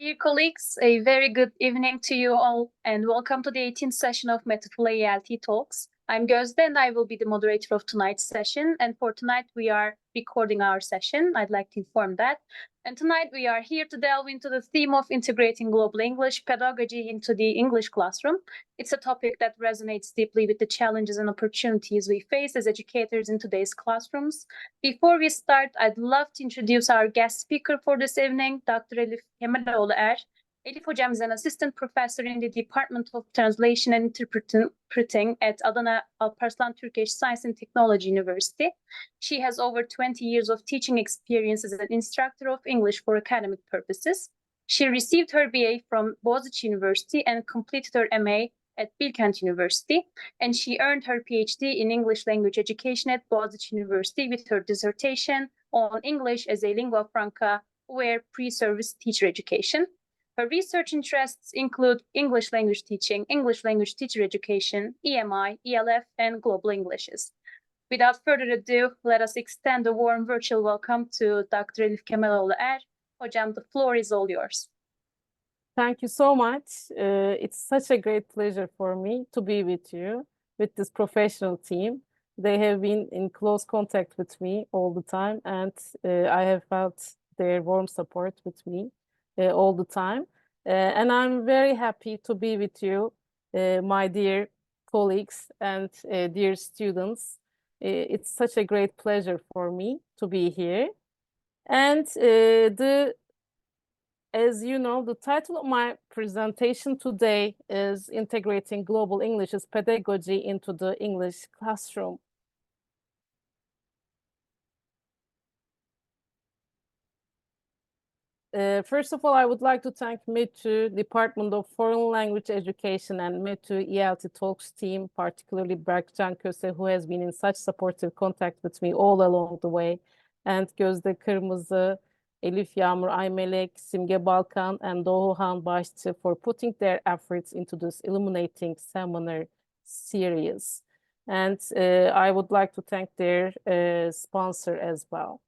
Dear colleagues, a very good evening to you all, and welcome to the 18th session of METU FLE ELT Talks. I'm Gözde, and I will be the moderator of tonight's session. And for tonight, we are recording our session. I'd like to inform that. And tonight, we are here to delve into the theme of integrating global English pedagogy into the English classroom. It's a topic that resonates deeply with the challenges and opportunities we face as educators in today's classrooms. Before we start, I'd love to introduce our guest speaker for this evening, Dr. Elif Kemaloğlu-Er. Elif Hocam is an assistant professor in the Department of Translation and Interpreting at Adana Alparslan Turkish Science and Technology University. She has over 20 years of teaching experience as an instructor of English for academic purposes. She received her BA from Boğaziçi University and completed her MA at Bilkent University, and she earned her PhD in English language education at Boğaziçi University with her dissertation on English as a lingua franca where pre-service teacher education. Her research interests include English language teaching, English language teacher education, EMI, ELF, and global Englishes. Without further ado, let us extend a warm virtual welcome to Dr. Elif Kemaloğlu-Er. Hocam, the floor is all yours. Thank you so much. It's such a great pleasure for me to be with you, with this professional team. They have been in close contact with me all the time, and I have felt their warm support with me all the time. And I'm very happy to be with you, my dear colleagues and dear students. It's such a great pleasure for me to be here. And as you know, the title of my presentation today is Integrating Global English's Pedagogy into the English Classroom. First of all, I would like to thank METU, Department of Foreign Language Education, and METU ELT Talks team, particularly Berkcan Köse, who has been in such supportive contact with me all along the way, and Gözde Kırmızı, Elif Yağmur Aymelek, Simge Balkan, and Doğuhan Başçı for putting their efforts into this illuminating seminar series. And I would like to thank their sponsor as well.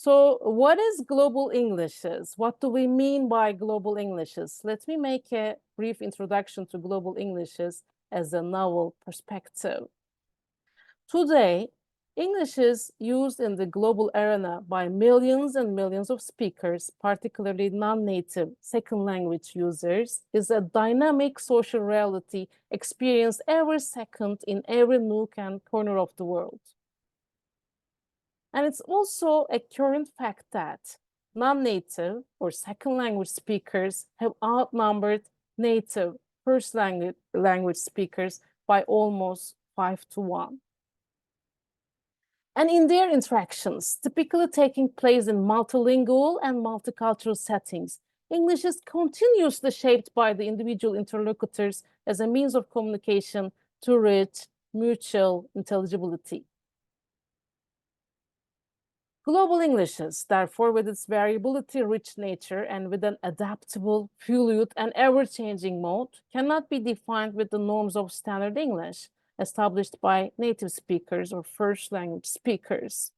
So what is global Englishes? What do we mean by global Englishes? Let me make a brief introduction to global Englishes as a novel perspective. Today, English is used in the global arena by millions and millions of speakers, particularly non-native second language users, is a dynamic social reality experienced every second in every nook and corner of the world. And it's also a current fact that non-native or second language speakers have outnumbered native first language speakers by almost 5-to-1. And in their interactions, typically taking place in multilingual and multicultural settings, English is continuously shaped by the individual interlocutors as a means of communication to reach mutual intelligibility. Global Englishes, therefore, with its variability-rich nature and with an adaptable, fluid, and ever-changing mode, cannot be defined with the norms of standard English established by native speakers or first language speakers.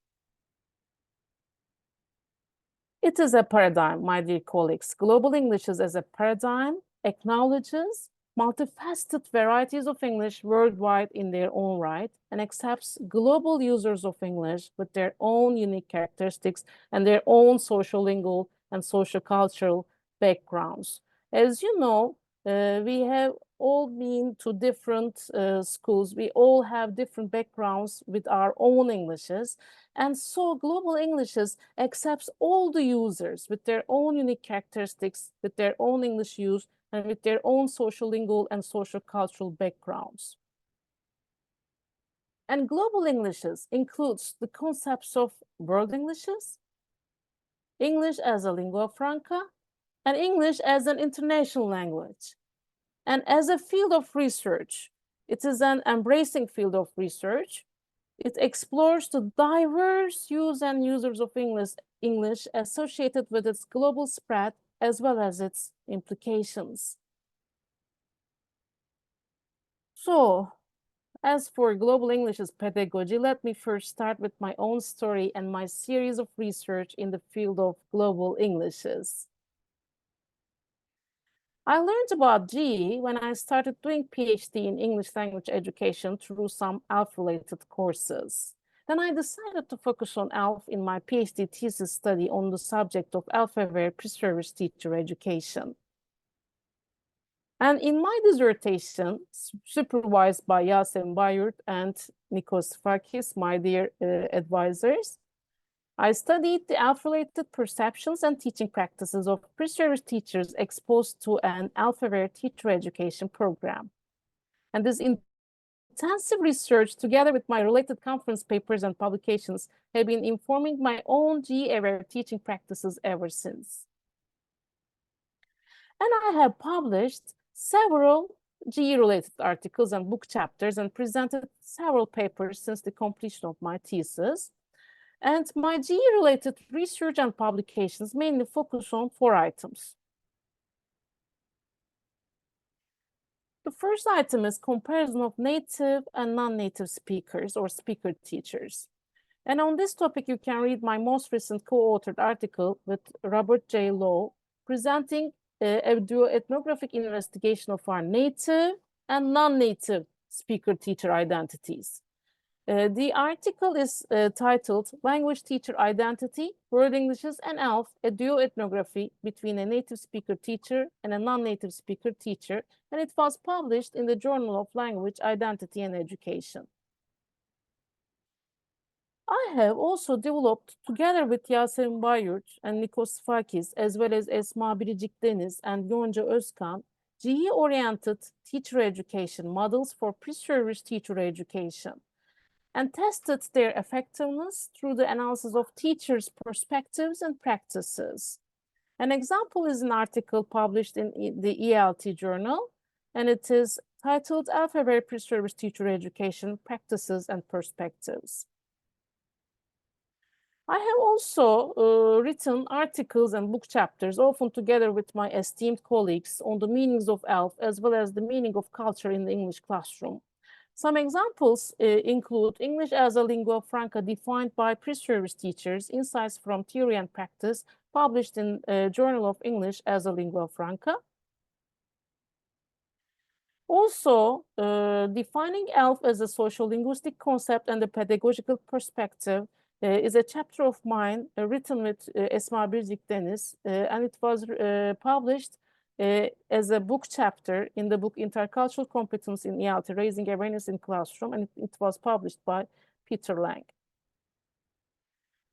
It is a paradigm, my dear colleagues. Global Englishes as a paradigm acknowledges multifaceted varieties of English worldwide in their own right and accepts global users of English with their own unique characteristics and their own social, lingual, and social cultural backgrounds. As you know, we have all been to different schools. We all have different backgrounds with our own Englishes. And so global Englishes accepts all the users with their own unique characteristics, with their own English use, and with their own social, lingual, and social cultural backgrounds. And global Englishes includes the concepts of world Englishes, English as a lingua franca, and English as an international language. And as a field of research, it is an embracing field of research. It explores the diverse use and users of English associated with its global spread as well as its implications. So, as for global English's pedagogy, let me first start with my own story and my series of research in the field of global Englishes. I learned about GE when I started doing PhD in English language education through some ELF-related courses. Then I decided to focus on ELF in my PhD thesis study on the subject of ELF-aware pre-service teacher education. And in my dissertation, supervised by Yasemin Bayurt and Nikos Fakis, my dear advisors, I studied the ELF-related perceptions and teaching practices of pre-service teachers exposed to an ELF-aware teacher education program. And this intensive research, together with my related conference papers and publications, have been informing my own GE-aware teaching practices ever since. And I have published several GE-related articles and book chapters and presented several papers since the completion of my thesis. And my GE-related research and publications mainly focus on 4 items. The first item is comparison of native and non-native speakers or speaker teachers. And on this topic, you can read my most recent co-authored article with Robert J. Lowe, presenting a ethnographic investigation of our native and non-native speaker teacher identities. The article is titled Language Teacher Identity, World Englishes and ELF, a duo-ethnography between a native speaker teacher and a non-native speaker teacher, and it was published in the Journal of Language, Identity and Education. I have also developed, together with Yasemin Bayurt and Nikos Fakis, as well as Esma Biricik Deniz and Yonca Özkan, GE-oriented teacher education models for pre-service teacher education, and tested their effectiveness through the analysis of teachers' perspectives and practices. An example is an article published in the ELT journal, and it is titled ELF-Aware Pre-Service Teacher Education Practices and Perspectives. I have also written articles and book chapters, often together with my esteemed colleagues, on the meanings of ELF as well as the meaning of culture in the English classroom. Some examples include English as a lingua franca defined by pre-service teachers, insights from theory and practice, published in Journal of English as a lingua franca. Also, defining ELF as a social linguistic concept and a pedagogical perspective is a chapter of mine written with Esma Biricik Deniz, and it was published as a book chapter in the book Intercultural Competence in ELT, Raising Awareness in Classroom, and it was published by Peter Lang.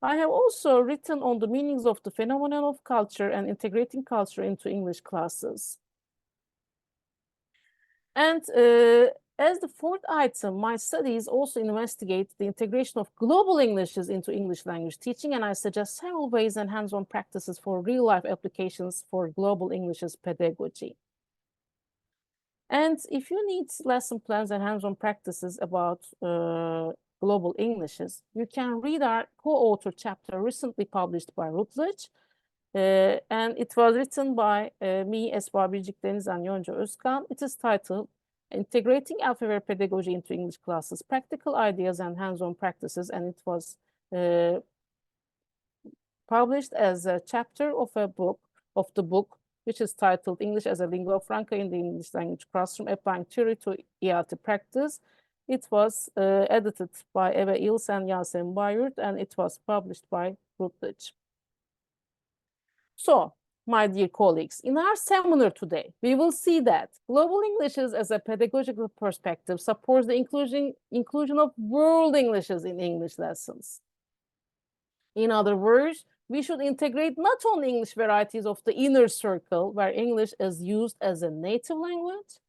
I have also written on the meanings of the phenomenon of culture and integrating culture into English classes. And as the 4th item, my studies also investigate the integration of global Englishes into English language teaching, and I suggest several ways and hands-on practices for real-life applications for global Englishes pedagogy. And if you need lesson plans and hands-on practices about global Englishes, you can read our co-author chapter recently published by Routledge, and it was written by me, Esma Biricik Deniz, and Yonca Özkan. It is titled Integrating ELF-Aware Pedagogy into English Classes, Practical Ideas and Hands-on Practices, and it was published as a chapter of the book, which is titled English as a Lingua Franca in the English Language Classroom, Applying Theory to ELT Practice. It was edited by Eva İls and Yasemin Bayurt, and it was published by Routledge. So, my dear colleagues, in our seminar today, we will see that global Englishes as a pedagogical perspective supports the inclusion of world Englishes in English lessons. In other words, we should integrate not only English varieties of the inner circle, where English is used as a native language,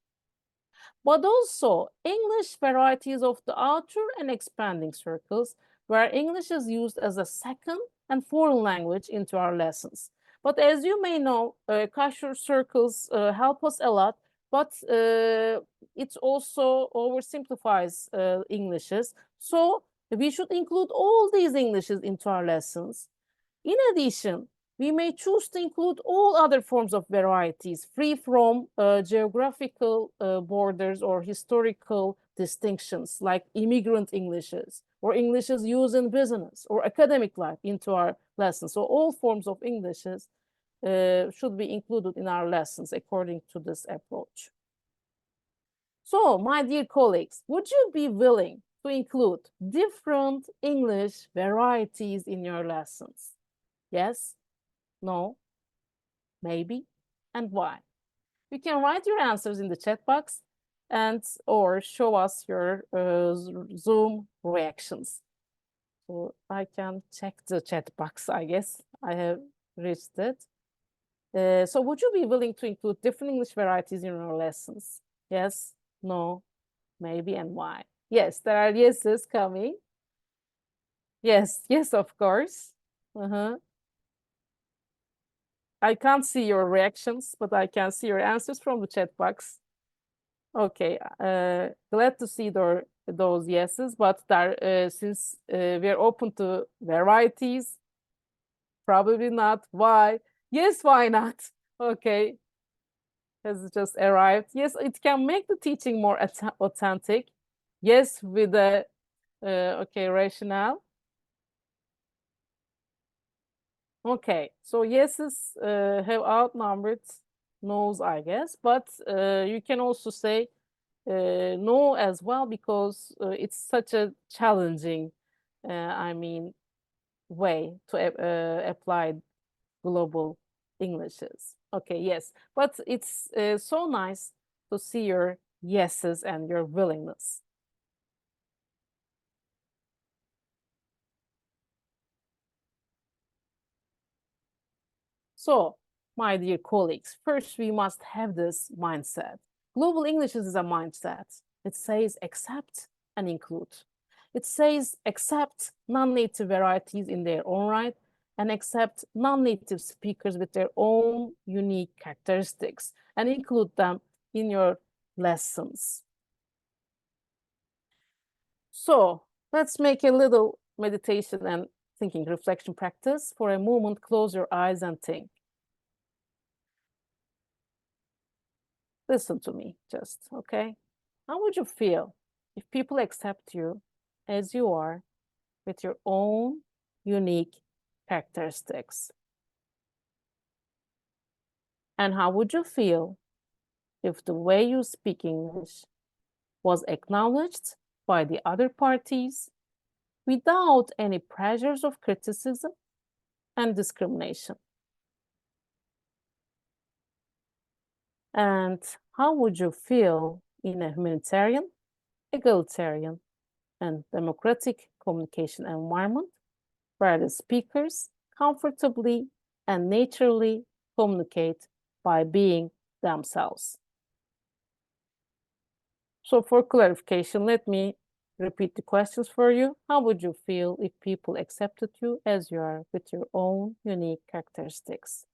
but also English varieties of the outer and expanding circles, where English is used as a second and foreign language into our lessons. But as you may know, cultural circles help us a lot, but it also oversimplifies Englishes. So we should include all these Englishes into our lessons. In addition, we may choose to include all other forms of varieties, free from geographical borders or historical distinctions, like immigrant Englishes, or Englishes used in business or academic life into our lessons. So all forms of Englishes should be included in our lessons according to this approach. So, my dear colleagues, would you be willing to include different English varieties in your lessons? Yes? No? Maybe? And why? You can write your answers in the chat box and or show us your Zoom reactions. So I can check the chat box, I guess. I have reached it. So would you be willing to include different English varieties in your lessons? Yes, no, maybe, and why? Yes, there are yeses coming. Yes, yes, of course. I can't see your reactions, but I can see your answers from the chat box. Okay, glad to see those yeses, but there, since we are open to varieties, probably not. Why? Yes, why not? Okay, has just arrived. Yes, it can make the teaching more authentic. Yes, with the okay rationale. Okay, so yeses have outnumbered no's, I guess, but you can also say no as well, because it's such a challenging, I mean, way to apply global Englishes. Okay, yes, but it's so nice to see your yeses and your willingness. So, my dear colleagues, first we must have this mindset. Global English is a mindset. It says accept and include. It says accept non-native varieties in their own right and accept non-native speakers with their own unique characteristics and include them in your lessons. So let's make a little meditation and thinking reflection practice. For a moment, close your eyes and think. Listen to me just, okay? How would you feel if people accept you as you are with your own unique characteristics? And how would you feel if the way you speak English was acknowledged by the other parties without any pressures of criticism and discrimination? And how would you feel in a humanitarian, egalitarian, and democratic communication environment where the speakers comfortably and naturally communicate by being themselves? So for clarification, let me repeat the questions for you. How would you feel if people accepted you as you are with your own unique characteristics?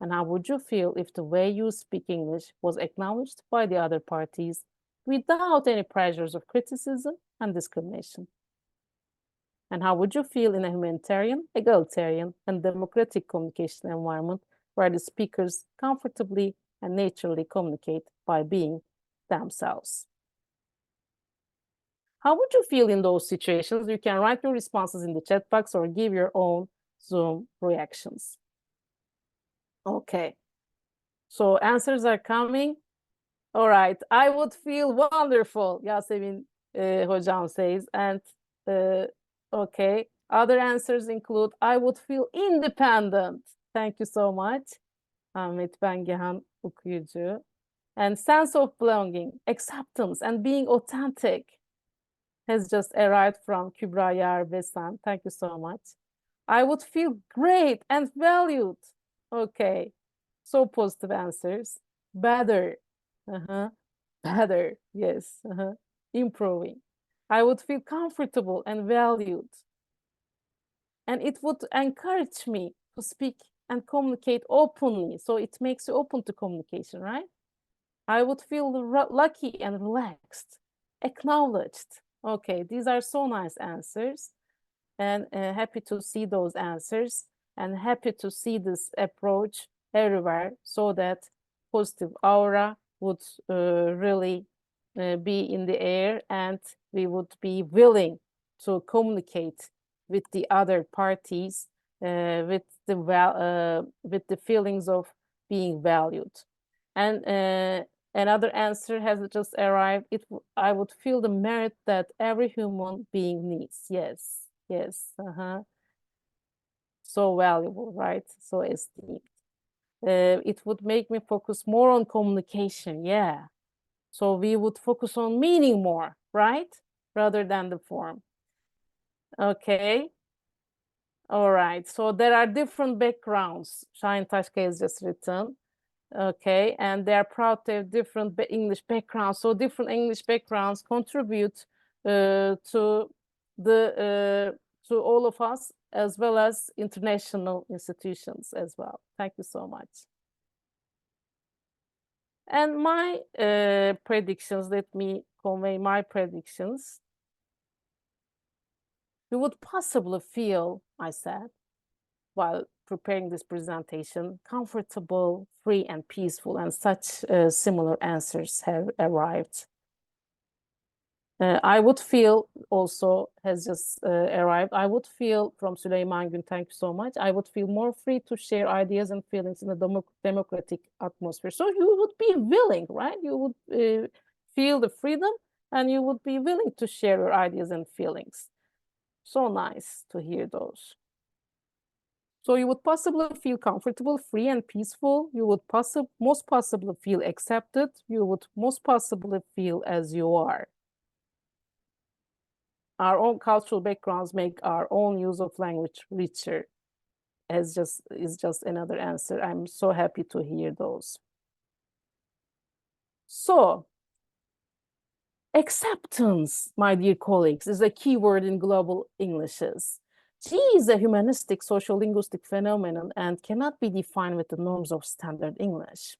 And how would you feel if the way you speak English was acknowledged by the other parties without any pressures of criticism and discrimination? And how would you feel in a humanitarian, egalitarian, and democratic communication environment where the speakers comfortably and naturally communicate by being themselves? How would you feel in those situations? You can write your responses in the chat box or give your own Zoom reactions. Okay, so answers are coming. All right, I would feel wonderful, Yasemin Hocam says. And okay, other answers include, I would feel independent. Thank you so much. Ahmet Bengihan okuyucu. And sense of belonging, acceptance, and being authentic has just arrived from Kübra Yar Besan. Thank you so much. I would feel great and valued. Okay, so positive answers. Better. Better, yes. Improving. I would feel comfortable and valued. And it would encourage me to speak and communicate openly. So it makes you open to communication, right? I would feel lucky and relaxed, acknowledged. Okay, these are so nice answers. And happy to see those answers and happy to see this approach everywhere so that positive aura would really be in the air and we would be willing to communicate with the other parties with with the feelings of being valued. And another answer has just arrived. I would feel the merit that every human being needs. Yes, yes. So valuable, right? So esteemed. It would make me focus more on communication. Yeah. So we would focus on meaning more, right? Rather than the form. Okay. All right. So there are different backgrounds. Şahin Taşkaya has just written. Okay. And they are proud to have different English backgrounds. So different English backgrounds contribute to all of us, as well as international institutions as well. Thank you so much. And my predictions, let me convey my predictions. You would possibly feel, I said, while preparing this presentation, comfortable, free, and peaceful, and such similar answers have arrived. I would feel also has just arrived. I would feel from Süleyman Gün, thank you so much. I would feel more free to share ideas and feelings in a democratic atmosphere. So you would be willing, right? You would feel the freedom and you would be willing to share your ideas and feelings. So nice to hear those. So you would possibly feel comfortable, free, and peaceful. You would most possibly feel accepted. You would most possibly feel as you are. Our own cultural backgrounds make our own use of language richer. Is just another answer. I'm so happy to hear those. So, acceptance, my dear colleagues, is a key word in global Englishes. G is a humanistic social linguistic phenomenon and cannot be defined with the norms of standard English.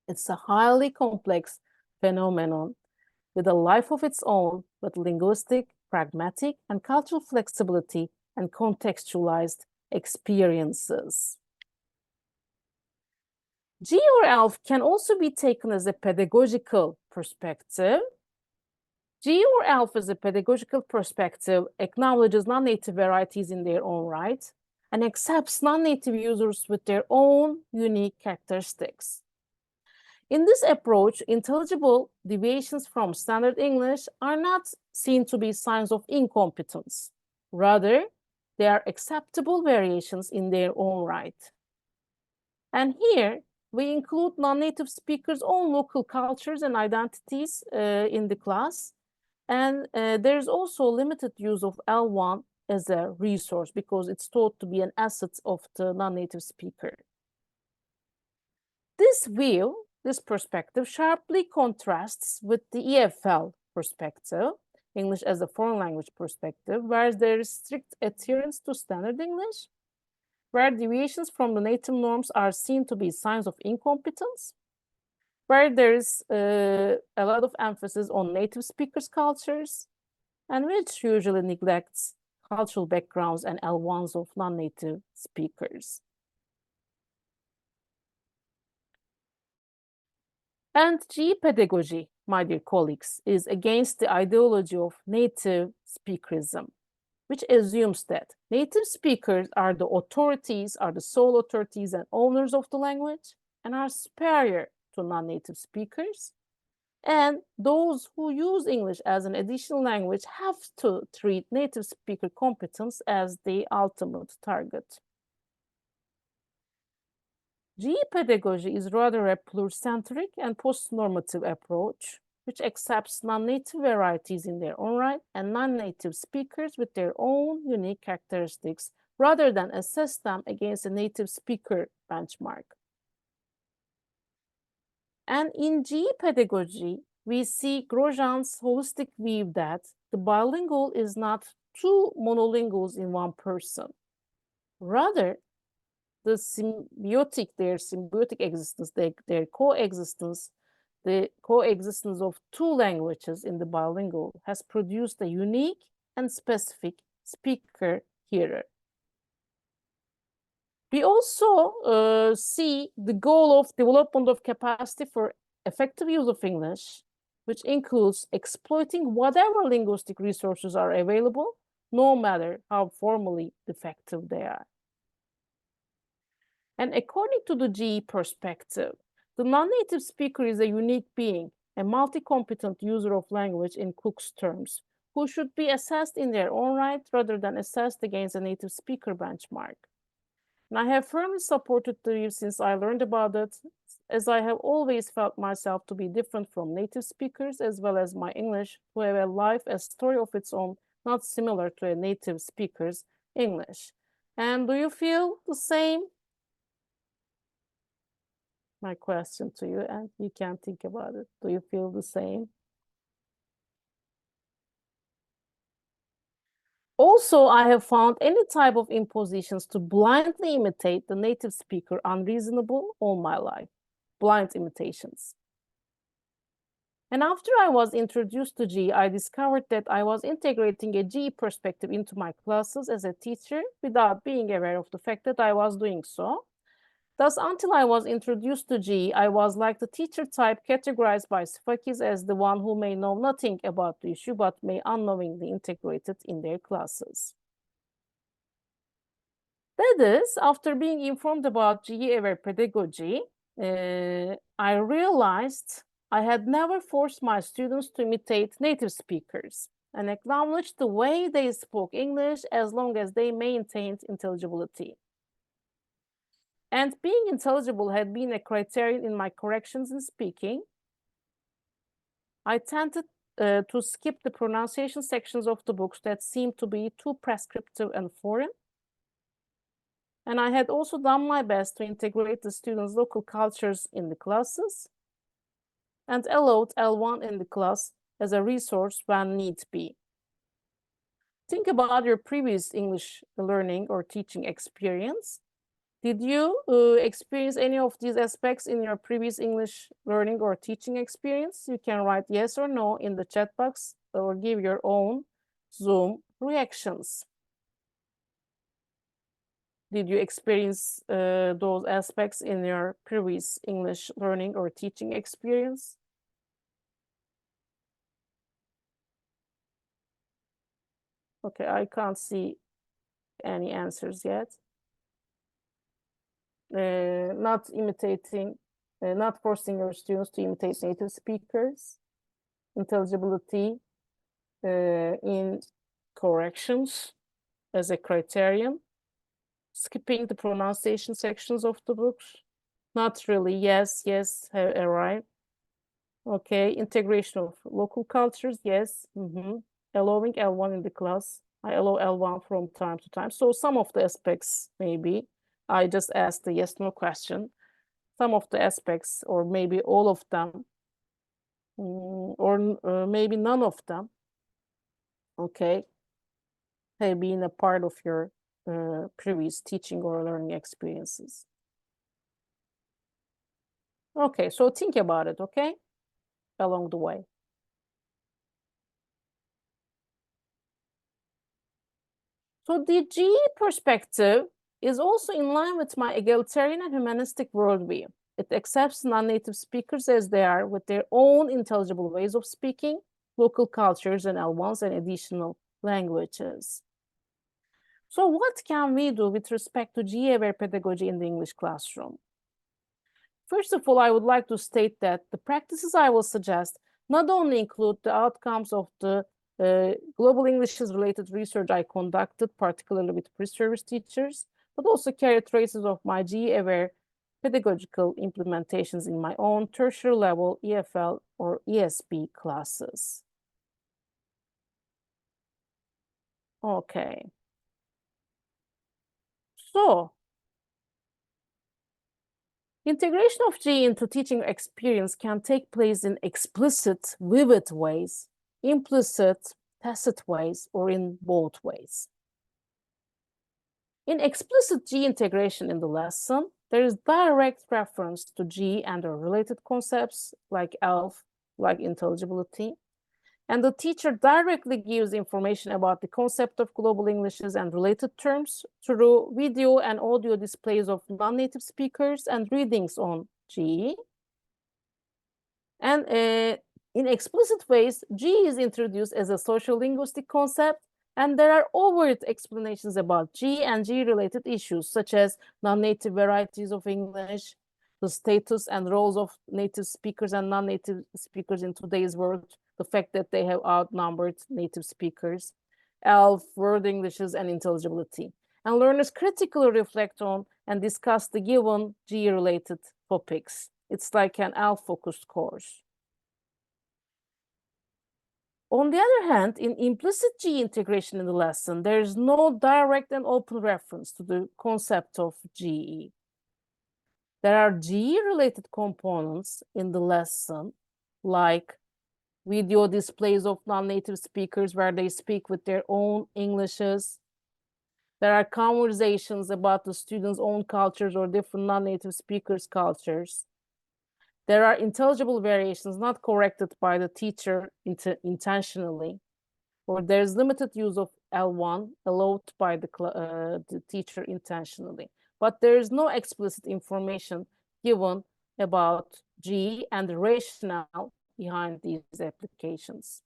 It's a highly complex phenomenon with a life of its own, with linguistic, pragmatic, and cultural flexibility and contextualized experiences. G or ELF can also be taken as a pedagogical perspective. G or ELF as a pedagogical perspective acknowledges non-native varieties in their own right and accepts non-native users with their own unique characteristics. In this approach, intelligible deviations from standard English are not seen to be signs of incompetence. Rather, they are acceptable variations in their own right. And here, we include non-native speakers' own local cultures and identities in the class. And there's also limited use of L1 as a resource because it's thought to be an asset of the non-native speaker. This view, this perspective sharply contrasts with the EFL perspective, English as a foreign language perspective, where there is strict adherence to standard English, where deviations from the native norms are seen to be signs of incompetence, where there is a lot of emphasis on native speakers' cultures, and which usually neglects cultural backgrounds and L1s of non-native speakers. And G pedagogy, my dear colleagues, is against the ideology of native speakerism, which assumes that native speakers are the authorities, are the sole authorities and owners of the language, and are superior to non-native speakers. And those who use English as an additional language have to treat native speaker competence as the ultimate target. G pedagogy is rather a pluricentric and post-normative approach, which accepts non-native varieties in their own right and non-native speakers with their own unique characteristics, rather than assess them against a native speaker benchmark. And in G pedagogy, we see Grosjean's holistic view that the bilingual is not two monolinguals in one person. Rather, their symbiotic existence, their coexistence, the coexistence of two languages in the bilingual has produced a unique and specific speaker-hearer. We also see the goal of development of capacity for effective use of English, which includes exploiting whatever linguistic resources are available, no matter how formally defective they are. And according to the GE perspective, the non-native speaker is a unique being, a multi-competent user of language in Cook's terms, who should be assessed in their own right rather than assessed against a native speaker benchmark. And I have firmly supported the view since I learned about it, as I have always felt myself to be different from native speakers, as well as my English to have a life, a story of its own, not similar to a native speaker's English. And do you feel the same? My question to you, and you can think about it. Do you feel the same? Also, I have found any type of impositions to blindly imitate the native speaker unreasonable all my life. Blind imitations. And after I was introduced to GE, I discovered that I was integrating a GE perspective into my classes as a teacher without being aware of the fact that I was doing so. Thus, until I was introduced to GE, I was like the teacher type categorized by Sfakis as the one who may know nothing about the issue but may unknowingly integrate it in their classes. That is, after being informed about GE-aware pedagogy, I realized I had never forced my students to imitate native speakers and acknowledged the way they spoke English as long as they maintained intelligibility. And being intelligible had been a criterion in my corrections in speaking. I tended to skip the pronunciation sections of the books that seemed to be too prescriptive and foreign. And I had also done my best to integrate the students' local cultures in the classes and allowed L1 in the class as a resource when need be. Think about your previous English learning or teaching experience. Did you experience any of these aspects in your previous English learning or teaching experience? You can write yes or no in the chat box or give your own Zoom reactions. Did you experience those aspects in your previous English learning or teaching experience? Okay, I can't see any answers yet. Not imitating, not forcing your students to imitate native speakers, intelligibility in corrections as a criterion, skipping the pronunciation sections of the books, not really, yes, right. Okay, integration of local cultures, yes, allowing L1 in the class. I allow L1 from time to time. So some of the aspects, maybe, I just asked the yes/no question. Some of the aspects, or maybe all of them, or maybe none of them, okay, have been a part of your previous teaching or learning experiences. Okay, so think about it, okay, along the way. So the GE perspective is also in line with my egalitarian and humanistic worldview. It accepts non-native speakers as they are with their own intelligible ways of speaking, local cultures and L1s and additional languages. So what can we do with respect to GE-aware pedagogy in the English classroom? First of all, I would like to state that the practices I will suggest not only include the outcomes of the global Englishes related research I conducted, particularly with pre-service teachers, but also carry traces of my GE-aware pedagogical implementations in my own tertiary level EFL or ESB classes. Okay. So, integration of GE into teaching experience can take place in explicit, vivid ways, implicit, tacit ways, or in both ways. In explicit G integration in the lesson, there is direct reference to G and the related concepts like ELF, like intelligibility, and the teacher directly gives information about the concept of global Englishes and related terms through video and audio displays of non-native speakers and readings on G. And in explicit ways, G is introduced as a social linguistic concept And there are overt explanations about G and G-related issues, such as non-native varieties of English, the status and roles of native speakers and non-native speakers in today's world, the fact that they have outnumbered native speakers, ELF, word Englishes, and intelligibility. And learners critically reflect on and discuss the given G-related topics. It's like an ELF-focused course. On the other hand, in implicit G integration in the lesson, there is no direct and open reference to the concept of GE. There are GE-related components in the lesson, like video displays of non-native speakers where they speak with their own Englishes. There are conversations about the students' own cultures or different non-native speakers' cultures. There are intelligible variations not corrected by the teacher intentionally, or there's limited use of L1 allowed by the teacher intentionally. But there is no explicit information given about G and the rationale behind these applications.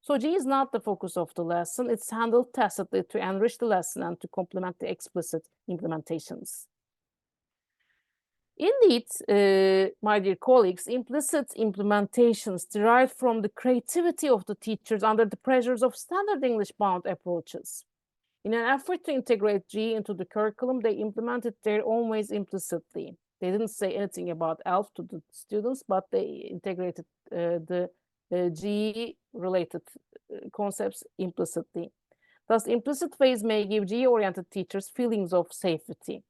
So G is not the focus of the lesson. It's handled tacitly to enrich the lesson and to complement the explicit implementations. Indeed, my dear colleagues, implicit implementations derive from the creativity of the teachers under the pressures of standard English-bound approaches. In an effort to integrate G into the curriculum, they implemented their own ways implicitly. They didn't say anything about ELF to the students, but they integrated the G-related concepts implicitly. Thus, implicit ways may give G-oriented teachers feelings of safety.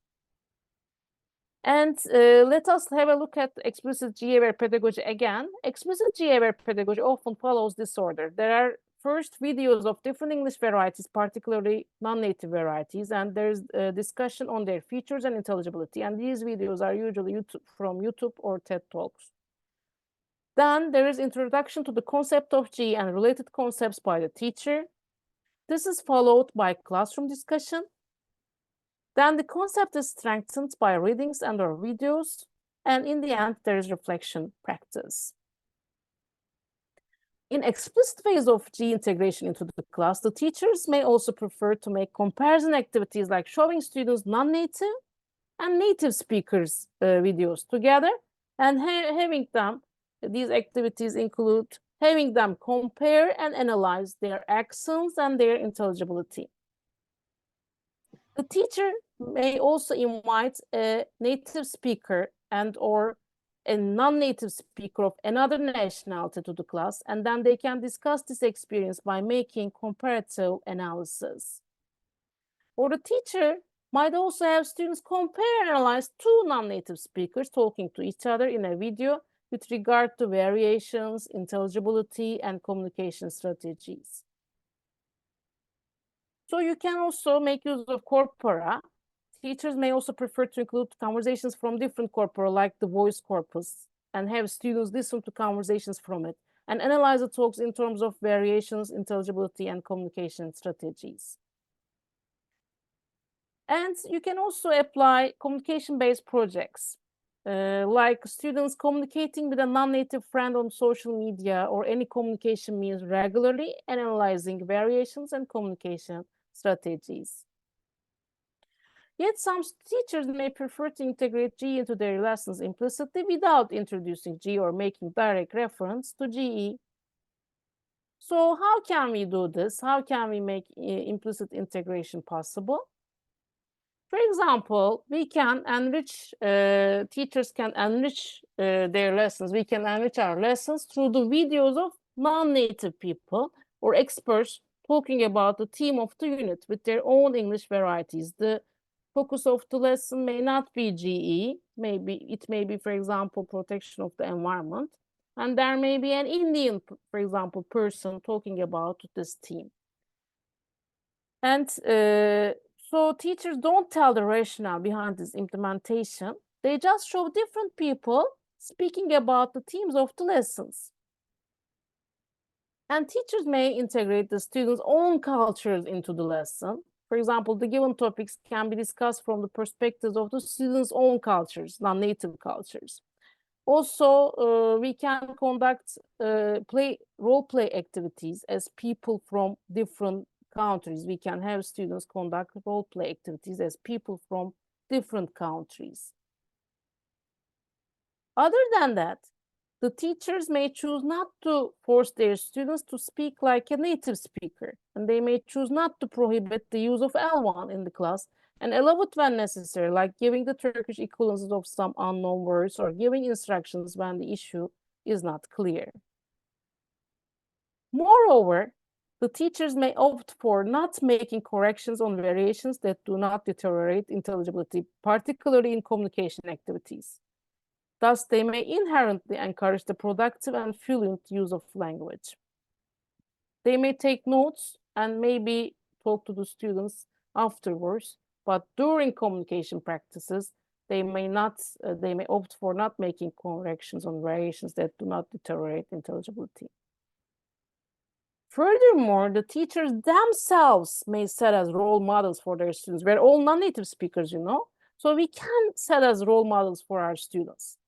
And let us have a look at explicit G-aware pedagogy again. Explicit G-aware pedagogy often follows this order. There are first videos of different English varieties, particularly non-native varieties, and there's a discussion on their features and intelligibility. And these videos are usually from YouTube or TED Talks. Then there is introduction to the concept of G and related concepts by the teacher. This is followed by classroom discussion. Then the concept is strengthened by readings and or videos. And in the end, there is reflection practice. In explicit phase of G integration into the class, the teachers may also prefer to make comparison activities like showing students non-native and native speakers videos together, and having them, these activities include having them compare and analyze their accents and their intelligibility. The teacher may also invite a native speaker and or a non-native speaker of another nationality to the class, and then they can discuss this experience by making comparative analysis. Or the teacher might also have students compare and analyze two non-native speakers talking to each other in a video with regard to variations, intelligibility, and communication strategies. So you can also make use of corpora. Teachers may also prefer to include conversations from different corpora, like the voice corpus, and have students listen to conversations from it and analyze the talks in terms of variations, intelligibility, and communication strategies. And you can also apply communication-based projects, like students communicating with a non-native friend on social media or any communication means regularly and analyzing variations and communication strategies. Yet some teachers may prefer to integrate G into their lessons implicitly without introducing G or making direct reference to GE. So how can we do this? How can we make implicit integration possible? For example, we can enrich, teachers can enrich their lessons. We can enrich our lessons through the videos of non-native people or experts talking about the theme of the unit with their own English varieties. The focus of the lesson may not be GE, it may be, for example, protection of the environment. And there may be an Indian, for example, person talking about this theme. And so teachers don't tell the rationale behind this implementation. They just show different people speaking about the themes of the lessons. And teachers may integrate the students' own cultures into the lesson. For example, the given topics can be discussed from the perspectives of the students' own cultures, non-native cultures. Also, we can conduct role play activities as people from different countries. We can have students conduct role play activities as people from different countries. Other than that, the teachers may choose not to force their students to speak like a native speaker, and they may choose not to prohibit the use of L1 in the class and allow it when necessary, like giving the Turkish equivalents of some unknown words or giving instructions when the issue is not clear. Moreover, the teachers may opt for not making corrections on variations that do not deteriorate intelligibility, particularly in communication activities. Thus, they may inherently encourage the productive and fluent use of language. They may take notes and maybe talk to the students afterwards, but during communication practices, they may opt for not making corrections on variations that do not deteriorate intelligibility. Furthermore, the teachers themselves may set as role models for their students. We're all non-native speakers, you know, so we can set as role models for our students.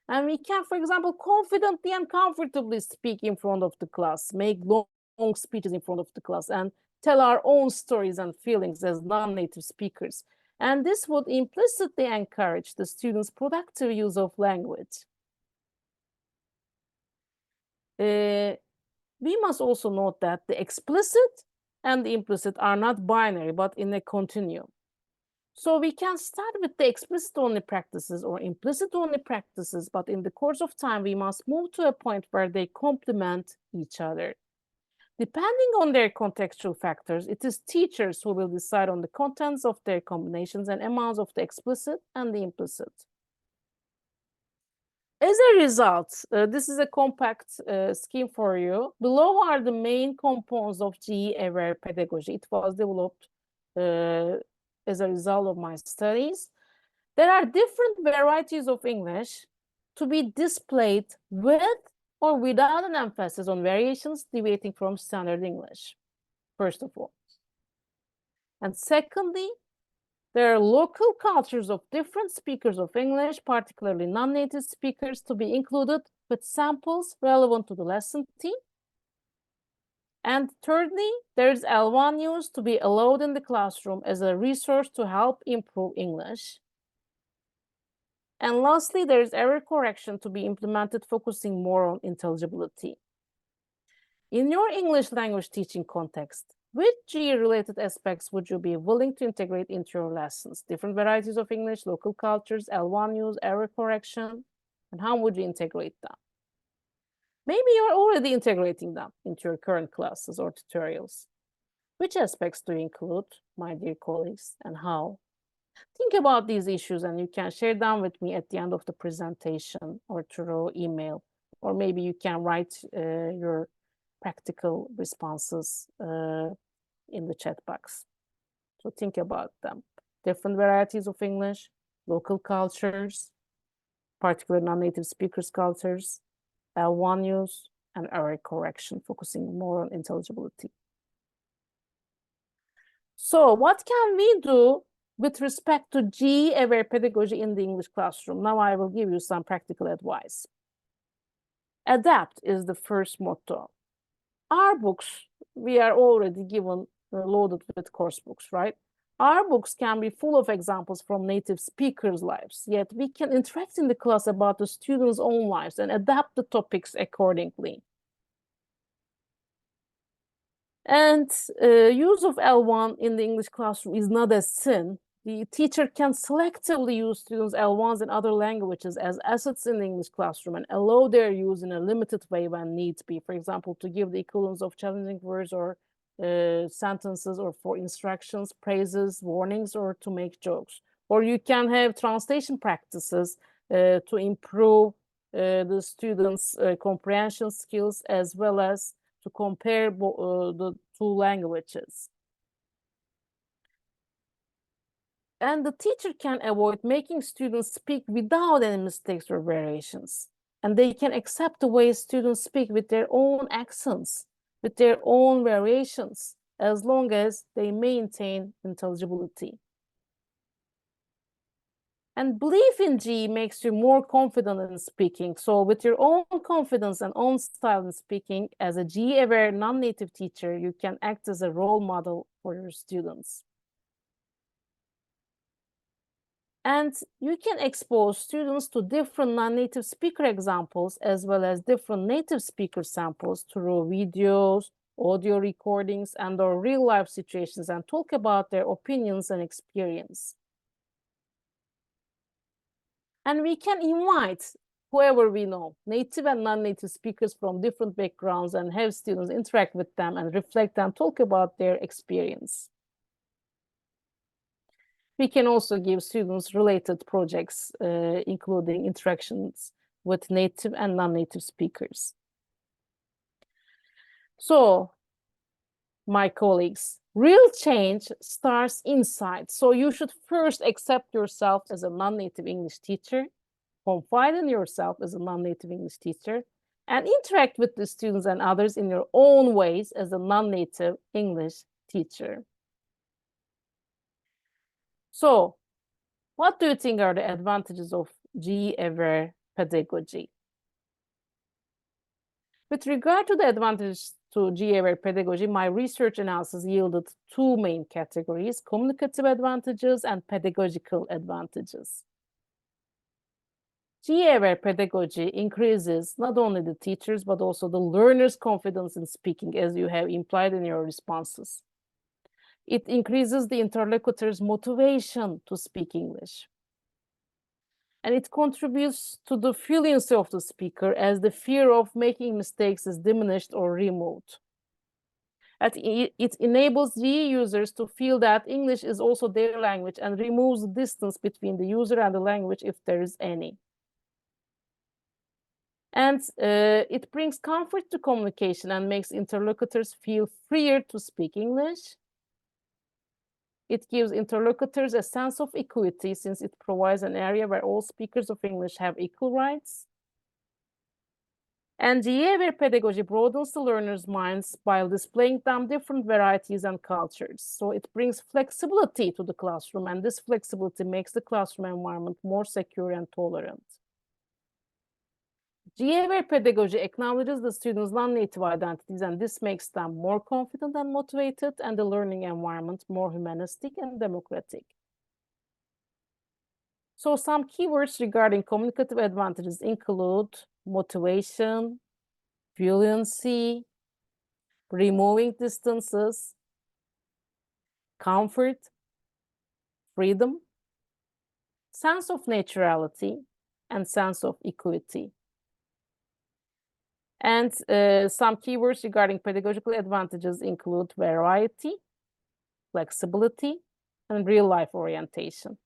And we can, for example, confidently and comfortably speak in front of the class, make long speeches in front of the class, and tell our own stories and feelings as non-native speakers. And this would implicitly encourage the students' productive use of language. We must also note that the explicit and the implicit are not binary, but in a continuum. So we can start with the explicit-only practices or implicit-only practices, but in the course of time, we must move to a point where they complement each other. Depending on their contextual factors, it is teachers who will decide on the contents of their combinations and amounts of the explicit and the implicit. As a result, this is a compact scheme for you. Below are the main components of GE-aware pedagogy. It was developed as a result of my studies. There are different varieties of English to be displayed with or without an emphasis on variations deviating from standard English, first of all. And secondly, there are local cultures of different speakers of English, particularly non-native speakers, to be included with samples relevant to the lesson theme. And thirdly, there's L1 use to be allowed in the classroom as a resource to help improve English. And lastly, there's error correction to be implemented, focusing more on intelligibility. In your English language teaching context, which GE-related aspects would you be willing to integrate into your lessons? Different varieties of English, local cultures, L1 use, error correction, and how would you integrate them? Maybe you're already integrating them into your current classes or tutorials. Which aspects do you include, my dear colleagues, and how? Think about these issues and you can share them with me at the end of the presentation or through email, or maybe you can write your practical responses in the chat box. So think about them. Different varieties of English, local cultures, particular non-native speakers cultures, L1 use, and error correction, focusing more on intelligibility. So what can we do with respect to GE-aware pedagogy in the English classroom? Now I will give you some practical advice. Adapt is the first motto. Our books, we are already given loaded with course books, right? Our books can be full of examples from native speakers' lives, yet we can interact in the class about the students' own lives and adapt the topics accordingly. And use of L1 in the English classroom is not a sin. The teacher can selectively use students' L1s in other languages as assets in the English classroom and allow their use in a limited way when needs be. For example, to give the equivalence of challenging words or sentences, or for instructions, praises, warnings, or to make jokes. Or you can have translation practices to improve the students' comprehension skills, as well as to compare the two languages. And the teacher can avoid making students speak without any mistakes or variations. And they can accept the way students speak with their own accents, with their own variations, as long as they maintain intelligibility. And belief in GE makes you more confident in speaking. So with your own confidence and own style in speaking, as a GE-aware non-native teacher, you can act as a role model for your students. And you can expose students to different non-native speaker examples as well as different native speaker samples through videos, audio recordings, and/or real-life situations, and talk about their opinions and experience. And we can invite whoever we know, native and non-native speakers from different backgrounds, and have students interact with them and reflect and talk about their experience. We can also give students related projects, including interactions with native and non-native speakers. So, my colleagues, real change starts inside. So you should first accept yourself as a non-native English teacher, confide in yourself as a non-native English teacher, and interact with the students and others in your own ways as a non-native English teacher. So, what do you think are the advantages of GE-aware pedagogy? With regard to the advantages to GE-aware pedagogy, my research analysis yielded two main categories: communicative advantages and pedagogical advantages. GE-aware pedagogy increases not only the teachers, but also the learners' confidence in speaking, as you have implied in your responses. It increases the interlocutor's motivation to speak English. And it contributes to the fluency of the speaker, as the fear of making mistakes is diminished or removed. And it enables GE users to feel that English is also their language and removes the distance between the user and the language, if there is any. And it brings comfort to communication and makes interlocutors feel freer to speak English. It gives interlocutors a sense of equity, since it provides an area where all speakers of English have equal rights. And GE-aware pedagogy broadens the learners' minds by displaying them different varieties and cultures. So it brings flexibility to the classroom, and this flexibility makes the classroom environment more secure and tolerant. GE-aware pedagogy acknowledges the students' non-native identities, and this makes them more confident and motivated, and the learning environment more humanistic and democratic. So some keywords regarding communicative advantages include motivation, fluency, removing distances, comfort, freedom, sense of naturality, and sense of equity. And some keywords regarding pedagogical advantages include variety, flexibility, and real-life orientation,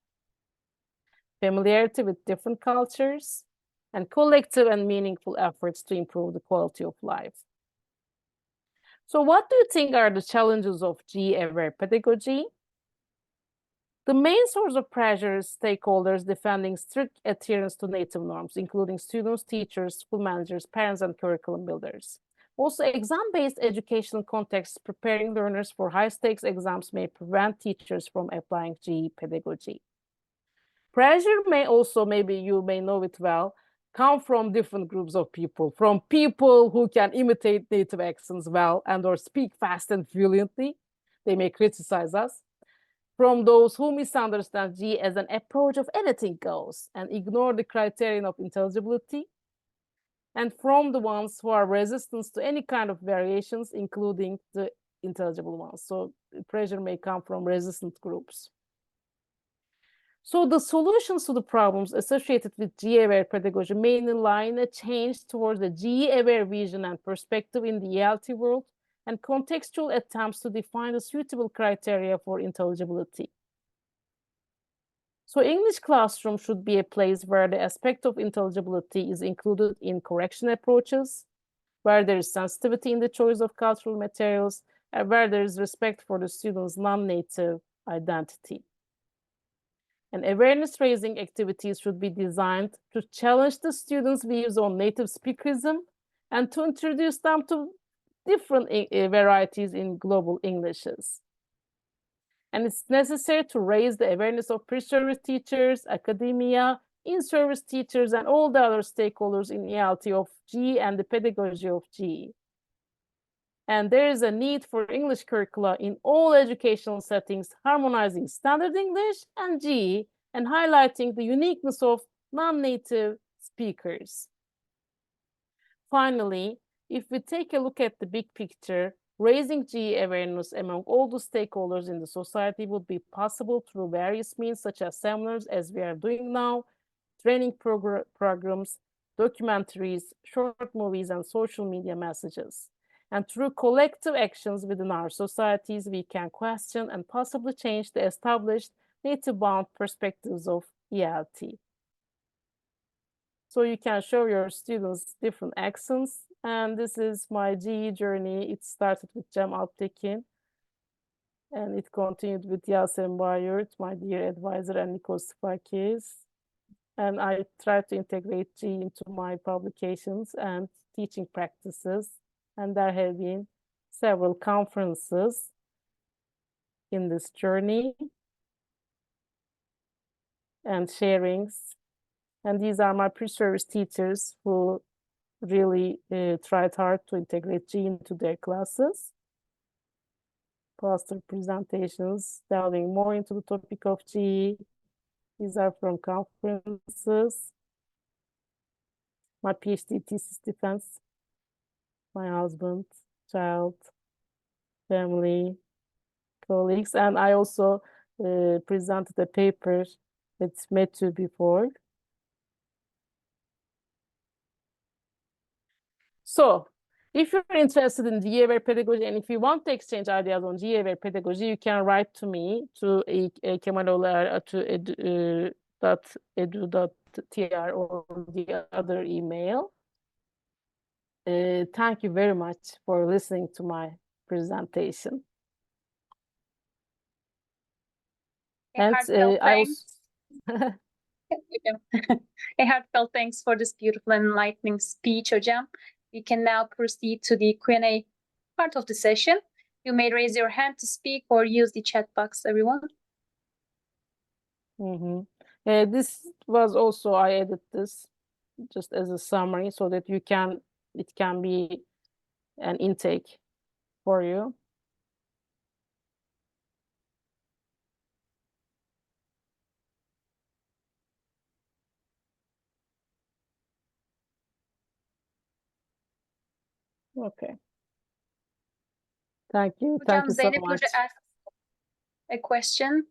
familiarity with different cultures, and collective and meaningful efforts to improve the quality of life. So what do you think are the challenges of GE-aware pedagogy? The main source of pressure is stakeholders defending strict adherence to native norms, including students, teachers, school managers, parents, and curriculum builders. Also, exam-based educational contexts preparing learners for high-stakes exams may prevent teachers from applying GE pedagogy. Pressure may also, maybe you may know it well, come from different groups of people, from people who can imitate native accents well and or speak fast and fluently. They may criticize us. From those who misunderstand GE as an approach of anything goes and ignore the criterion of intelligibility, and from the ones who are resistant to any kind of variations, including the intelligible ones. So pressure may come from resistant groups. So the solutions to the problems associated with GE-aware pedagogy mainly lie in a change towards the GE-aware vision and perspective in the ELT world, and contextual attempts to define the suitable criteria for intelligibility. So English classroom should be a place where the aspect of intelligibility is included in correction approaches, where there is sensitivity in the choice of cultural materials, and where there is respect for the student's non-native identity. And awareness-raising activities should be designed to challenge the students' views on native speakerism and to introduce them to different varieties in global Englishes. And it's necessary to raise the awareness of pre-service teachers, academia, in-service teachers, and all the other stakeholders in ELT of GE and the pedagogy of GE. And there is a need for English curricula in all educational settings, harmonizing standard English and GE and highlighting the uniqueness of non-native speakers. Finally, if we take a look at the big picture, raising GE awareness among all the stakeholders in the society would be possible through various means such as seminars, as we are doing now, training programs, documentaries, short movies, and social media messages. And through collective actions within our societies, we can question and possibly change the established native-bound perspectives of ELT. So you can show your students different accents. And this is my GE journey. It started with Cem Alptekin. And it continued with Yasemin Bayurt, my dear advisor, and Nikos Spakis. And I tried to integrate GE into my publications and teaching practices. And there have been several conferences in this journey and sharings. And these are my pre-service teachers who really tried hard to integrate GE into their classes. Poster presentations delving more into the topic of GE. These are from conferences. My PhD thesis defense. My husband, child, family, colleagues. And I also presented a paper with METU before. So, if you're interested in GE-aware pedagogy and if you want to exchange ideas on GE-aware pedagogy, you can write to me to Kemaloğlu-Er .edu.tr or the other email. Thank you very much for listening to my presentation. A heartfelt thanks for this beautiful and enlightening speech, Hocam. We can now proceed to the Q&A part of the session. You may raise your hand to speak or use the chat box, everyone. This was also, I added this just as a summary so that it can be an intake for you. Okay. Thank you. Thank you so much. Asked a question.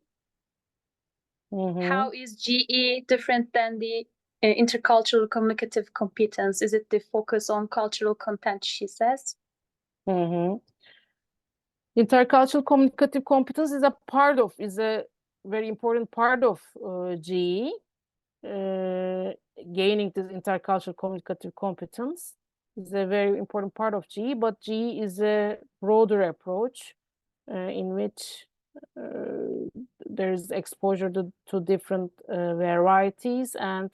How is GE different than the intercultural communicative competence? Is it the focus on cultural content, she says? Intercultural communicative competence is a very important part of GE. Gaining this intercultural communicative competence is a very important part of GE, but GE is a broader approach in which there's exposure to different varieties, and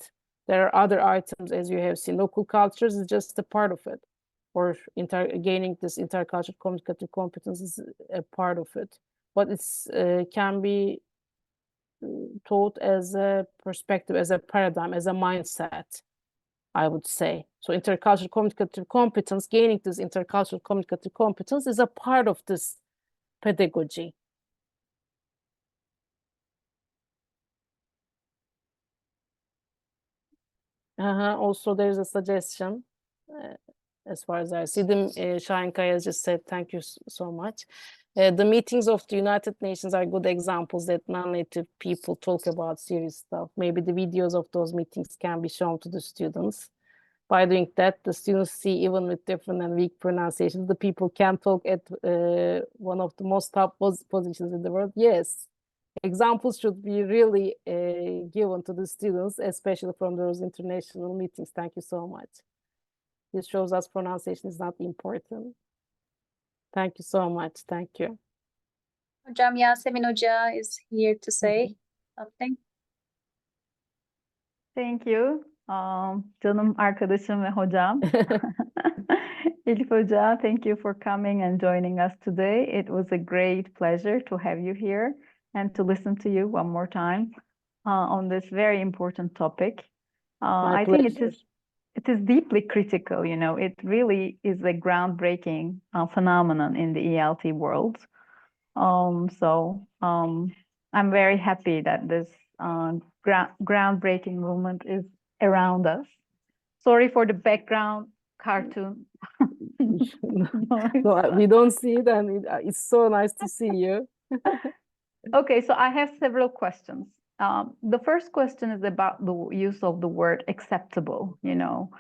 there are other items, as you have seen. Local cultures is just a part of it, or gaining this intercultural communicative competence is a part of it, but it's can be taught as a perspective, as a paradigm, as a mindset, I would say. So intercultural communicative competence, gaining this intercultural communicative competence is a part of this pedagogy. Also, there's a suggestion, as far as I see them. Şahin Kaya has just said, thank you so much. The meetings of the United Nations are good examples that non-native people talk about serious stuff. Maybe the videos of those meetings can be shown to the students. By doing that, the students see, even with different and weak pronunciations, the people can talk at one of the most top positions in the world. Yes, examples should be really given to the students, especially from those international meetings. Thank you so much. This shows us pronunciation is not important. Thank you so much. Thank you. Hocam, Yasemin Hoca is here to say something. Thank you. Canım arkadaşım ve hocam. Elif Hoca, thank you for coming and joining us today. It was a great pleasure to have you here. and to listen to you one more time on this very important topic. My I think pleasure. it is deeply critical, you know, it really is a groundbreaking phenomenon in the ELT world. I'm very happy that this groundbreaking movement is around us. Sorry for the background cartoon. No, we don't see it, and it's so nice to see you. Okay, so I have several questions. The first question is about the use of the word acceptable. You know,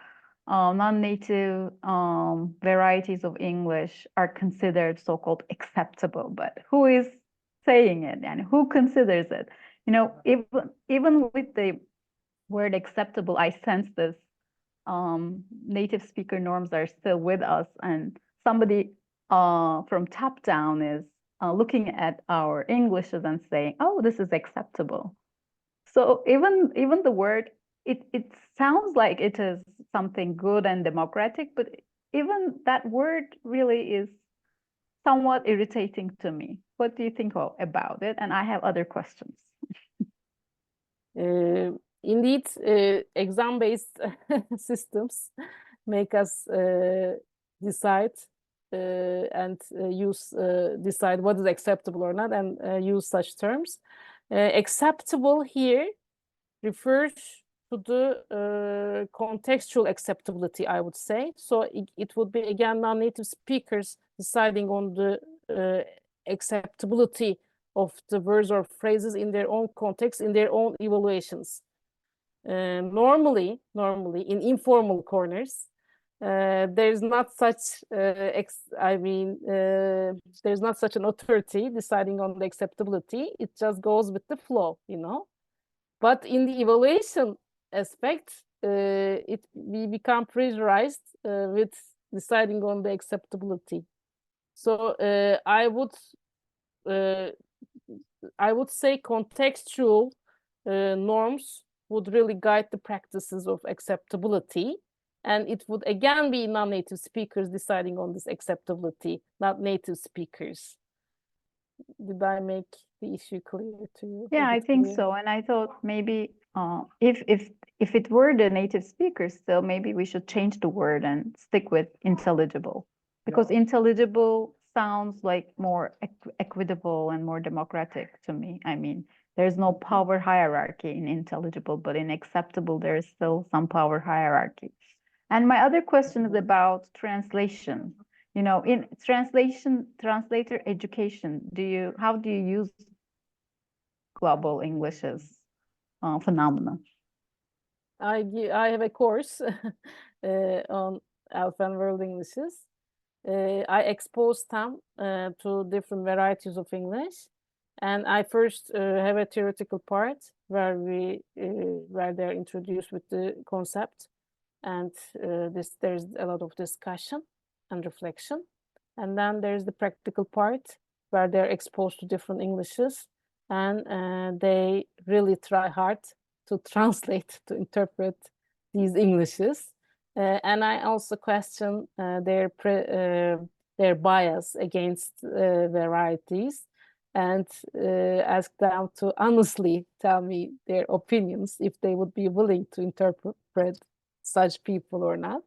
non-native varieties of English are considered so-called acceptable, but who is saying it and who considers it? You know, even with the word acceptable, I sense this native speaker norms are still with us, and somebody from top down is looking at our Englishes and saying, "Oh, this is acceptable." So even the word, it sounds like it is something good and democratic, but even that word really is somewhat irritating to me. What do you think about it? And I have other questions. Indeed, exam-based systems make us decide and decide what is acceptable or not, and use such terms. Acceptable here refers to the contextual acceptability, I would say. So it would be, again, non-native speakers deciding on the acceptability of the words or phrases in their own context, in their own evaluations. Normally, in informal corners, there's not such there's not such an authority deciding on the acceptability. It just goes with the flow, you know. But in the evaluation aspect, we become pressurized with deciding on the acceptability. So I would say contextual norms would really guide the practices of acceptability, and it would again be non-native speakers deciding on this acceptability, not native speakers. Did I make the issue clear to you? Yeah, I think so. And I thought maybe if it were the native speakers still, maybe we should change the word and stick with intelligible, because intelligible sounds like more equitable and more democratic to me. I mean, there's no power hierarchy in intelligible, but in acceptable, there is still some power hierarchy. And my other question is about translation. You know, in translator education, how do you use global English's phenomenon? I have a course on Alpha and World Englishes. I expose them to different varieties of English, and I first have a theoretical part where they're introduced with the concept, and there's a lot of discussion and reflection, and then there's the practical part where they're exposed to different Englishes, and they really try hard to translate, to interpret these Englishes. And I also question their bias against varieties, and ask them to honestly tell me their opinions, if they would be willing to interpret such people or not.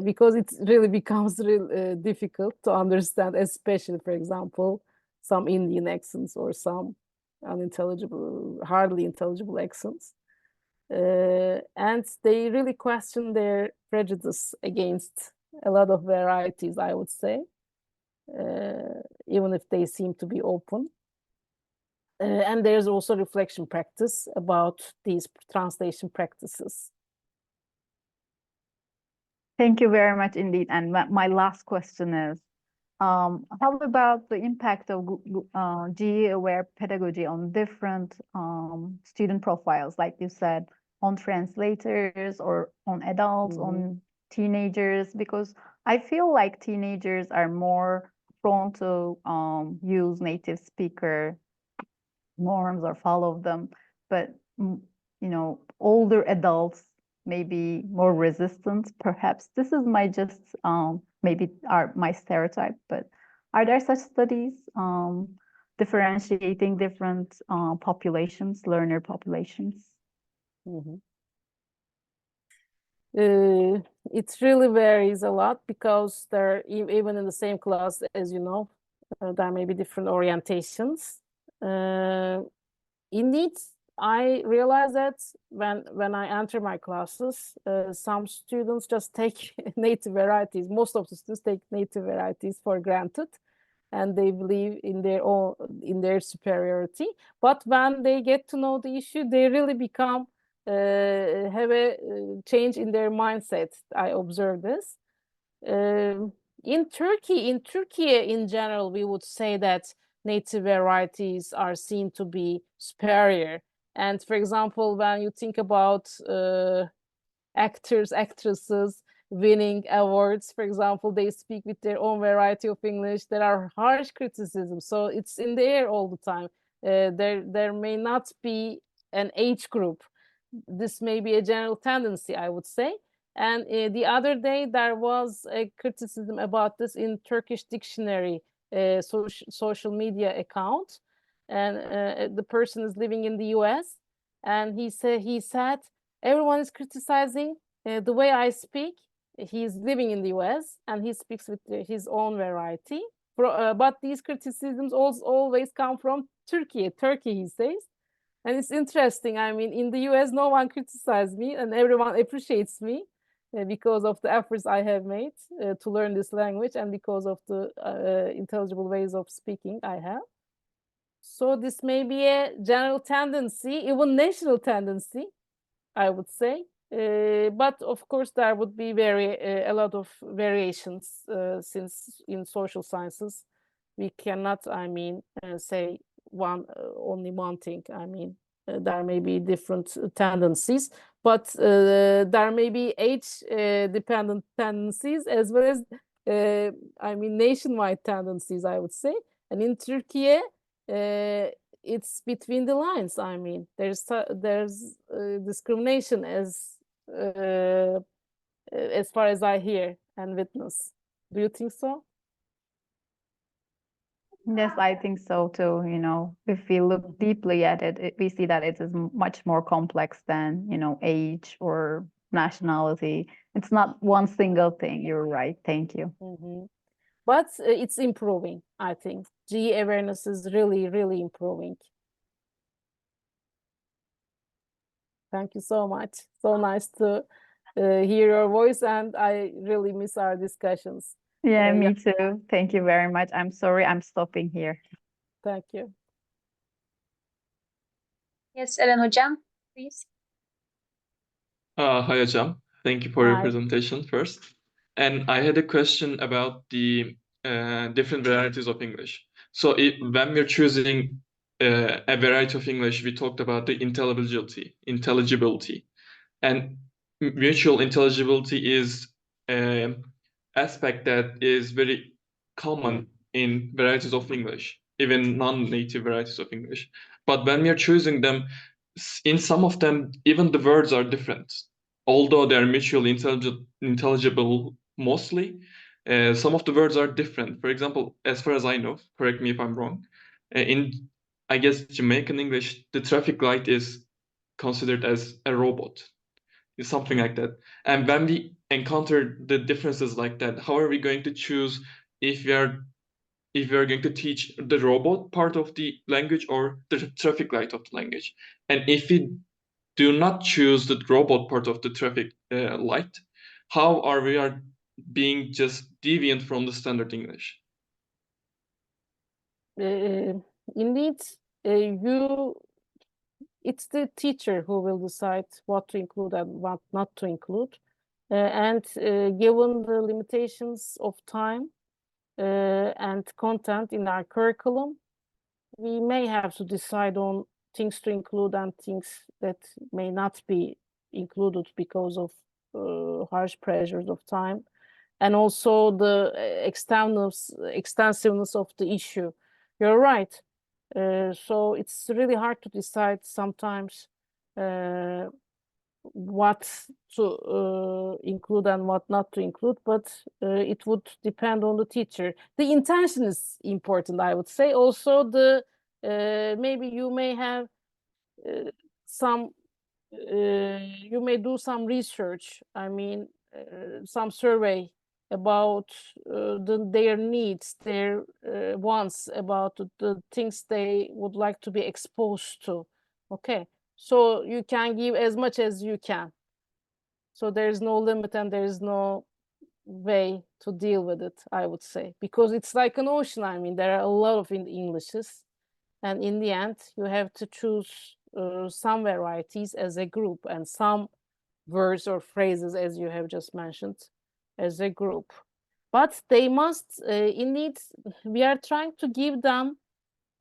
Because it really becomes real difficult to understand, especially, for example, some Indian accents or some unintelligible, hardly intelligible accents. And they really question their prejudice against a lot of varieties, I would say, even if they seem to be open. And there's also reflection practice about these translation practices. Thank you very much indeed. And my last question is, how about the impact of GE-aware pedagogy on different student profiles, like you said, on translators or on adults, on teenagers? Because I feel like teenagers are more prone to use native speaker norms or follow them, but you know, older adults may be more resistant, perhaps. This is my maybe my stereotype, but are there such studies differentiating different populations, learner populations? It really varies a lot because they're even in the same class, as you know, there may be different orientations. Indeed, I realize that when I enter my classes, some students just take native varieties. Most of the students take native varieties for granted, and they believe in their superiority. But when they get to know the issue, they really become have a change in their mindset. I observe this. In Turkey in general, we would say that native varieties are seen to be superior. And for example, when you think about actors, actresses winning awards, for example, they speak with their own variety of English. There are harsh criticisms, so it's in the air all the time. There may not be an age group. This may be a general tendency, I would say. And the other day, there was a criticism about this in Turkish dictionary social media account. And the person is living in the US. And he said, everyone is criticizing the way I speak. He's living in the US and he speaks with his own variety. But these criticisms always come from Turkey, he says. And it's interesting. I mean, in the US, no one criticizes me and everyone appreciates me because of the efforts I have made to learn this language and because of the intelligible ways of speaking I have. So this may be a general tendency, even national tendency, I would say. But of course, there would be a lot of variations since in social sciences, we cannot, say only one thing. There may be different tendencies, but there may be age dependent tendencies as well as, nationwide tendencies, I would say. And in Turkey, it's between the lines. There's discrimination as far as I hear and witness. Do you think so? Yes, I think so too. You know, if we look deeply at it, we see that it is much more complex than, you know, age or nationality. It's not one single thing. You're right. Thank you. But it's improving, I think. GE awareness is really, really improving. Thank you so much. So nice to hear your voice, and I really miss our discussions. Yeah, me too. Thank you very much. I'm sorry, I'm stopping here. Thank you. Yes, Eren Hocam, please. Hi, Hocam. Thank you for your presentation first. And I had a question about the different varieties of English. So when we're choosing a variety of English, we talked about the intelligibility. And mutual intelligibility is an aspect that is very common in varieties of English, even non-native varieties of English. But when we are choosing them, in some of them, even the words are different. Although they're mutually intelligible mostly, some of the words are different. For example, as far as I know, correct me if I'm wrong, in, I guess, Jamaican English, the traffic light is considered as a robot. It's something like that. And when we encounter the differences like that, how are we going to choose if we are going to teach the robot part of the language or the traffic light of the language? And if we do not choose the robot part of the traffic light, how are we being just deviant from the standard English? Indeed, it's the teacher who will decide what to include and what not to include. And given the limitations of time and content in our curriculum, we may have to decide on things to include and things that may not be included because of harsh pressures of time, and also the extensiveness of the issue. You're right. So it's really hard to decide sometimes what to include and what not to include, but it would depend on the teacher. The intention is important, I would say. Also, the maybe you may have some, you may do some research. I mean, some survey about their needs, their wants, about the things they would like to be exposed to. Okay, so you can give as much as you can. So there is no limit and there is no way to deal with it, I would say, because it's like an ocean. I mean, there are a lot of Englishes, and in the end, you have to choose some varieties as a group and some words or phrases, as you have just mentioned, as a group. But they must, indeed, we are trying to give them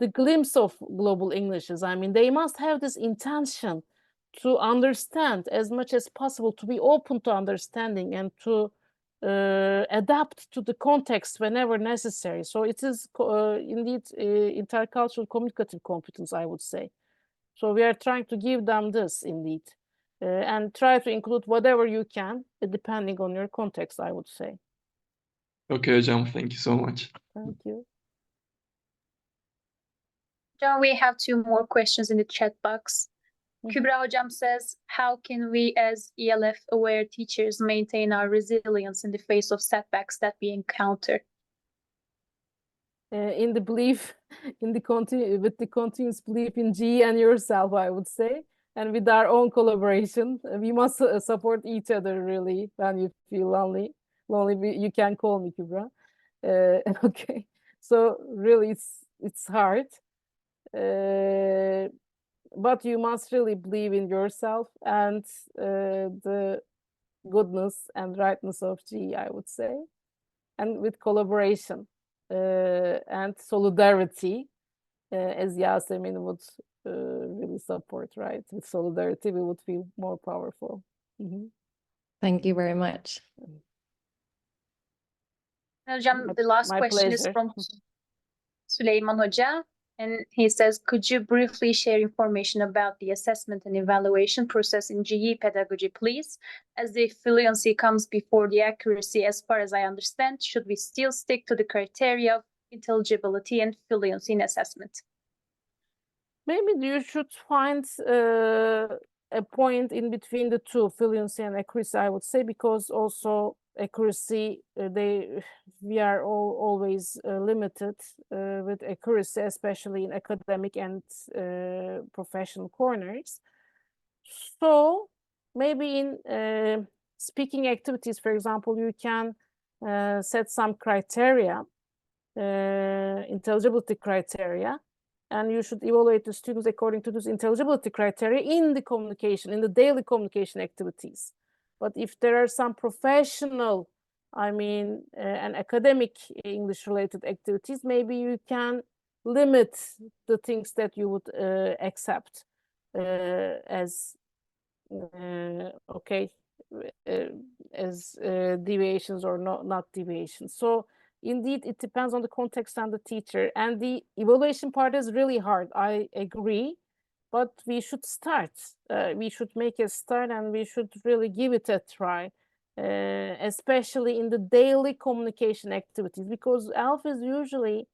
the glimpse of global Englishes. I mean, they must have this intention to understand as much as possible, to be open to understanding and to adapt to the context whenever necessary. So it is indeed intercultural communicative competence, I would say. So we are trying to give them this indeed, and try to include whatever you can, depending on your context, I would say. Okay, Hocam, thank you so much. Thank you. Hocam, we have 2 more questions in the chat box. Kübra Hocam says, how can we as ELF-aware teachers maintain our resilience in the face of setbacks that we encounter? In the belief, with the continuous belief in G and yourself, I would say, and with our own collaboration, we must support each other really. When you feel lonely, you can call me, Kübra. Okay, so really, it's hard, but you must really believe in yourself and the goodness and rightness of G, I would say, and with collaboration. And solidarity, as Yasemin would really support, right? With solidarity, we would feel more powerful. Thank you very much. Hocam, the last My question is pleasure. from Süleyman Hoca, and he says, could you briefly share information about the assessment and evaluation process in GE pedagogy, please? As the fluency comes before the accuracy, as far as I understand, should we still stick to the criteria of intelligibility and fluency in assessment? Maybe you should find a point in between the two, fluency and accuracy, I would say, because also accuracy, we are always limited with accuracy, especially in academic and professional corners. So maybe in speaking activities, for example, you can set some criteria, intelligibility criteria, and you should evaluate the students according to those intelligibility criteria in the communication, in the daily communication activities. But if there are some professional, I mean, and academic English-related activities, maybe you can limit the things that you would accept as okay, as deviations or not deviations. So indeed, it depends on the context and the teacher. And the evaluation part is really hard, I agree. But we should start. We should make a start and we should really give it a try, especially in the daily communication activities, because ELF is usually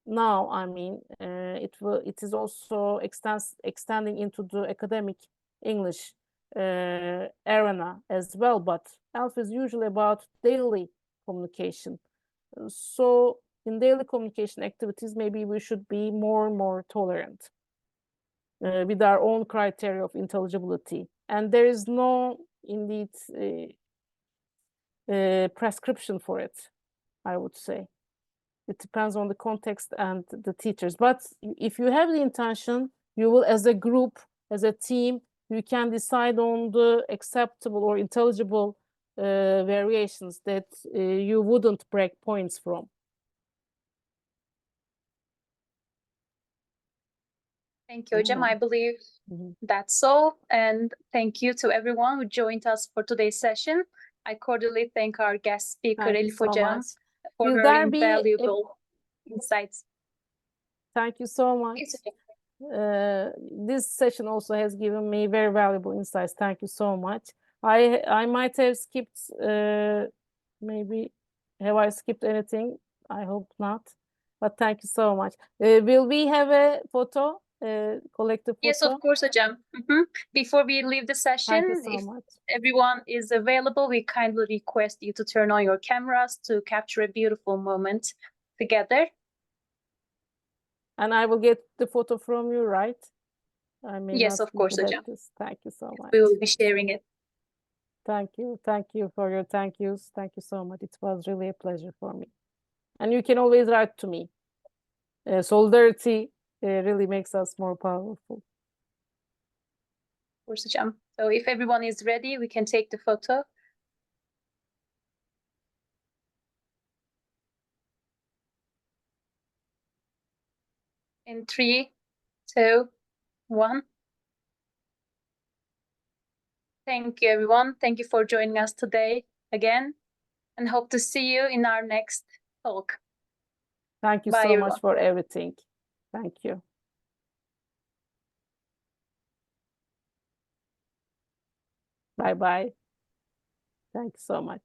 now, I mean, it is also extending into the academic English arena as well. But ELF is usually about daily communication. So in daily communication activities, maybe we should be more and more tolerant with our own criteria of intelligibility. And there is no, indeed, prescription for it, I would say. It depends on the context and the teachers. But if you have the intention, you will, as a group, as a team, you can decide on the acceptable or intelligible variations that you wouldn't break points from. Thank you, Hocam. I believe that's all. And thank you to everyone who joined us for today's session. I cordially thank our guest speaker, Elif Hocam, for her invaluable insights. Thank you so much. This session also has given me very valuable insights. Thank you so much. I might have skipped, maybe, have I skipped anything? I hope not. But thank you so much. Will we have a photo, collective photo? Yes, of course, hocam. Before we leave the session, Thank you so if much. everyone is available, we kindly request you to turn on your cameras to capture a beautiful moment together. And I will get the photo from you, right? I may Yes, not of be course, good at hocam. this. Thank you so much. We will be sharing it. Thank you. Thank you for your thank yous. Thank you so much. It was really a pleasure for me. And you can always write to me. Solidarity really makes us more powerful. Of course, hocam. So if everyone is ready, we can take the photo. In 3, 2, 1. Thank you, everyone. Thank you for joining us today again, and hope to see you in our next talk. Thank you Bye, so everyone. much for everything. Thank you. Bye-bye. Thank you so much.